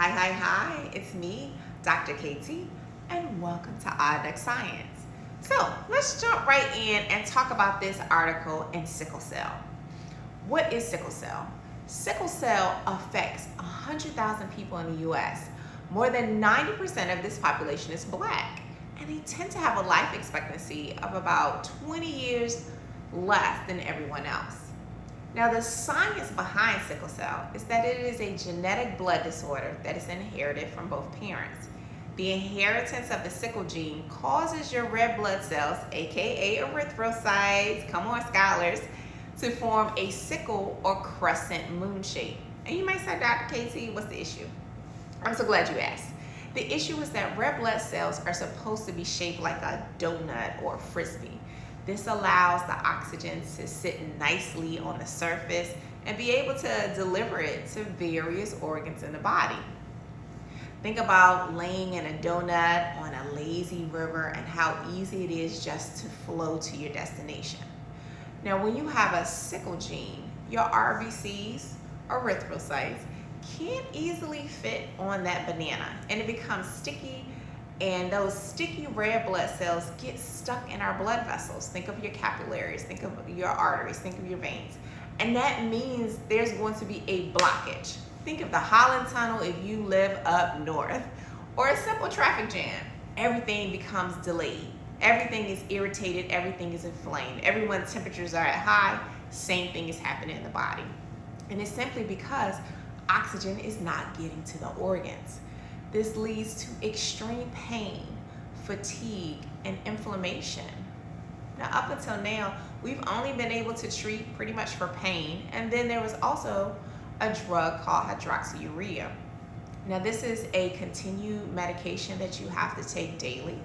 Hi, it's me, Dr. Katie, and welcome to ODDDUCKSCIENCE. So let's jump right in and talk about this article in sickle cell. What is sickle cell? Sickle cell affects 100,000 people in the US. More than 90% of this population is Black, and they tend to have a life expectancy of about 20 years less than everyone else. Now, the science behind sickle cell is that it is a genetic blood disorder that is inherited from both parents. The inheritance of the sickle gene causes your red blood cells, aka erythrocytes, come on scholars, to form a sickle or crescent moon shape. And you might say, Dr. Casey, what's the issue? I'm so glad you asked. The issue is that red blood cells are supposed to be shaped like a donut or a frisbee. This allows the oxygen to sit nicely on the surface and be able to deliver it to various organs in the body. Think about laying in a donut on a lazy river and how easy it is just to flow to your destination. Now, when you have a sickle gene, your RBCs, erythrocytes, can't easily fit on that banana, and it becomes sticky, and those sticky red blood cells get stuck in our blood vessels. Think of your capillaries, think of your arteries, think of your veins. And that means there's going to be a blockage. Think of the Holland Tunnel if you live up north, or a simple traffic jam. Everything becomes delayed. Everything is irritated, everything is inflamed. Everyone's temperatures are at high, same thing is happening in the body. And it's simply because oxygen is not getting to the organs. This leads to extreme pain, fatigue, and inflammation. Now, up until now, we've only been able to treat pretty much for pain, and then there was also a drug called hydroxyurea. Now, this is a continued medication that you have to take daily.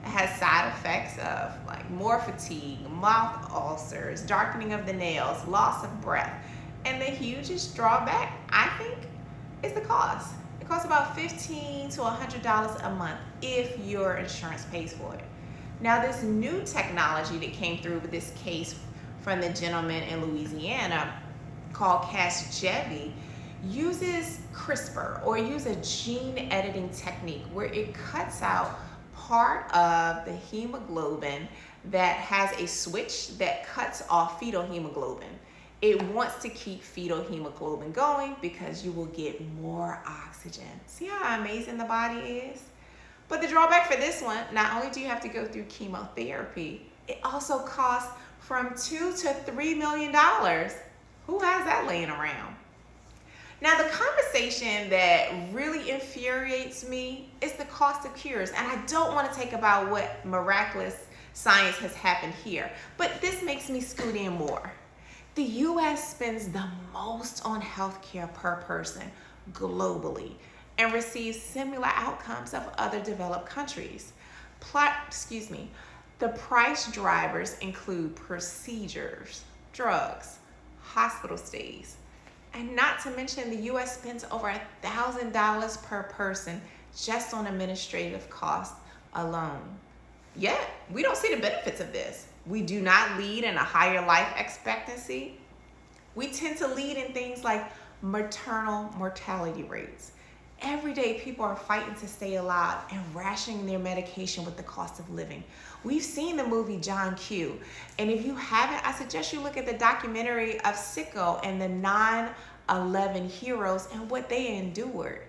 It has side effects of like more fatigue, mouth ulcers, darkening of the nails, loss of breath, and the hugest drawback, I think, is the cost. It costs about $15 to $100 a month if your insurance pays for it. Now, this new technology that came through with this case from the gentleman in Louisiana called Casgevy uses CRISPR, or use a gene editing technique where it cuts out part of the hemoglobin that has a switch that cuts off fetal hemoglobin. It wants to keep fetal hemoglobin going because you will get more oxygen. See how amazing the body is? But the drawback for this one, not only do you have to go through chemotherapy, it also costs from $2 to $3 million. Who has that laying around? Now, the conversation that really infuriates me is the cost of cures. And I don't want to take about what miraculous science has happened here, but this makes me scoot in more. The US spends the most on healthcare per person globally and receives similar outcomes of other developed countries. The price drivers include procedures, drugs, hospital stays, and not to mention the US spends over $1,000 per person just on administrative costs alone. Yet, we don't see the benefits of this. We do not lead in a higher life expectancy. We tend to lead in things like maternal mortality rates. Every day, people are fighting to stay alive and rationing their medication with the cost of living. We've seen the movie John Q. And if you haven't, I suggest you look at the documentary of Sicko and the 9/11 heroes and what they endured.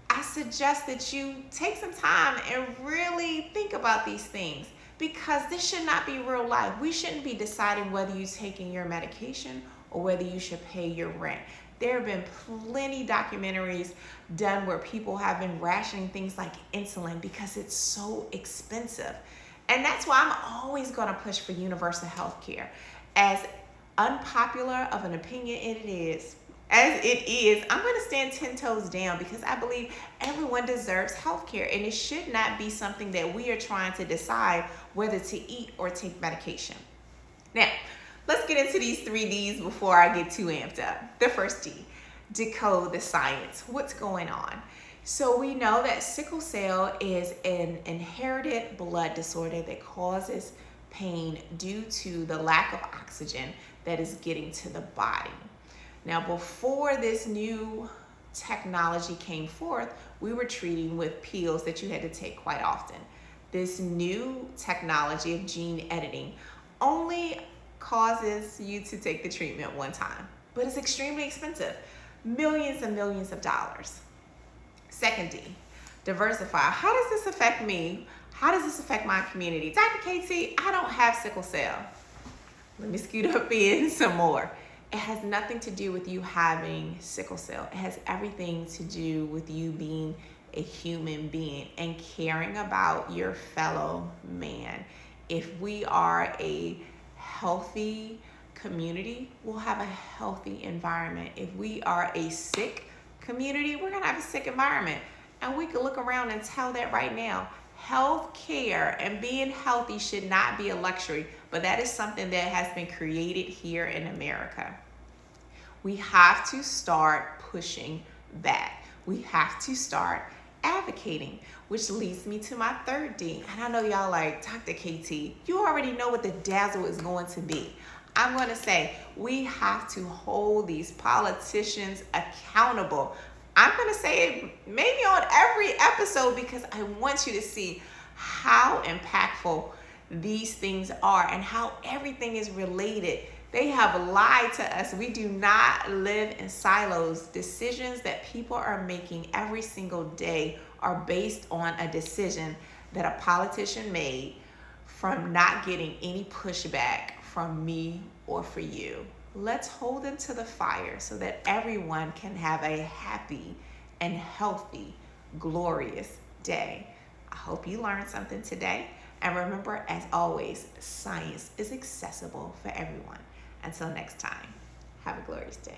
I suggest that you take some time and really think about these things, because this should not be real life. We shouldn't be deciding whether you're taking your medication or whether you should pay your rent. There have been plenty documentaries done where people have been rationing things like insulin because it's so expensive. And that's why I'm always going to push for universal health care. As unpopular of an opinion as it is, I'm going to stand 10 toes down because I believe everyone deserves health care, and it should not be something that we are trying to decide whether to eat or take medication. Now, let's get into these 3 Ds before I get too amped up. The first D, decode the science. What's going on? So we know that sickle cell is an inherited blood disorder that causes pain due to the lack of oxygen that is getting to the body. Now, before this new technology came forth, we were treating with pills that you had to take quite often. This new technology of gene editing only causes you to take the treatment one time, but it's extremely expensive, millions and millions of dollars. Second D, diversify. How does this affect me? How does this affect my community? Dr. Katie, I don't have sickle cell. Let me scoot up in some more. It has nothing to do with you having sickle cell. It has everything to do with you being a human being and caring about your fellow man. If we are a healthy community, we'll have a healthy environment. If we are a sick community, we're gonna have a sick environment. And we can look around and tell that right now. Health care and being healthy should not be a luxury, but that is something that has been created here in America. We have to start pushing back. We have to start advocating, which leads me to my third D. And I know y'all like, Dr. KT, you already know what the dazzle is going to be. I'm going to say we have to hold these politicians accountable. I'm going to say it maybe on every episode because I want you to see how impactful these things are and how everything is related. They have lied to us. We do not live in silos. Decisions that people are making every single day are based on a decision that a politician made from not getting any pushback from me or for you. Let's hold them to the fire so that everyone can have a happy and healthy, glorious day. I hope you learned something today. And remember, as always, science is accessible for everyone. Until next time, have a glorious day.